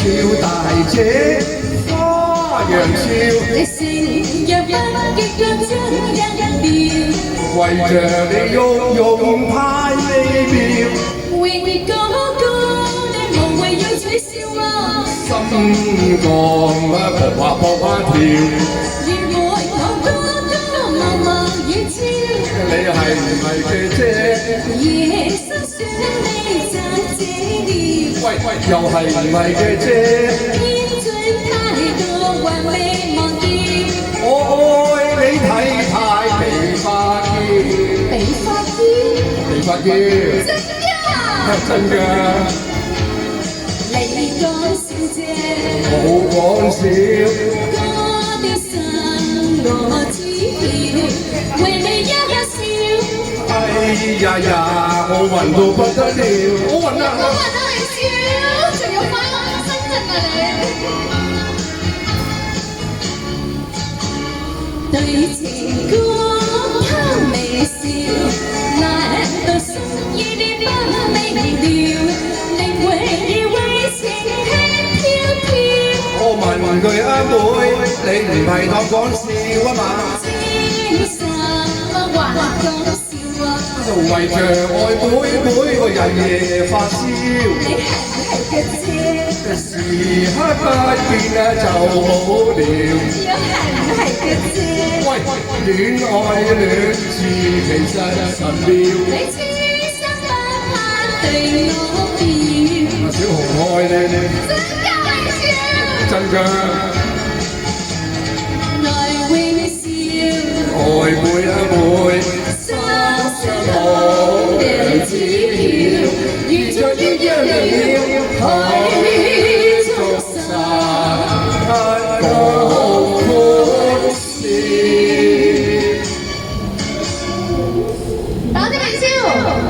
俏大姐花樣俏，你成日不極腳將人調，為着你喐喐太美妙，榮哥哥你無謂要取笑啊！心臟撲下撲下跳，原來我哥哥默默遠超，你係唔係嘅姐？夜深想你暫借了，喂，又係唔係嘅姐？煙醉太多還未忘掉，我愛你體態皮發嬌，被發現皮發嬌，真㗎，真㗎，你講笑啫，冇講笑。我的心我知曉，為你一笑，哎呀呀，我暈到不得了，我暈啊！我話得你笑，仲要翻深圳啊你！對情歌他微笑，難道深夜你不明了？靈魂已為情輕飄飄。我問佢阿妹，你唔係當講笑啊嘛？精神還講笑啊！為着愛妹妹，我日夜發燒，你係嘅啫，時刻不見啊就好了。又係嘅啫。喂，戀愛戀字其實神妙，你痴心不怕對我表，小紅愛你，真搞笑，真㗎，來永笑，愛妹啊妹，雙雙好人似票，如昨日約了海中散。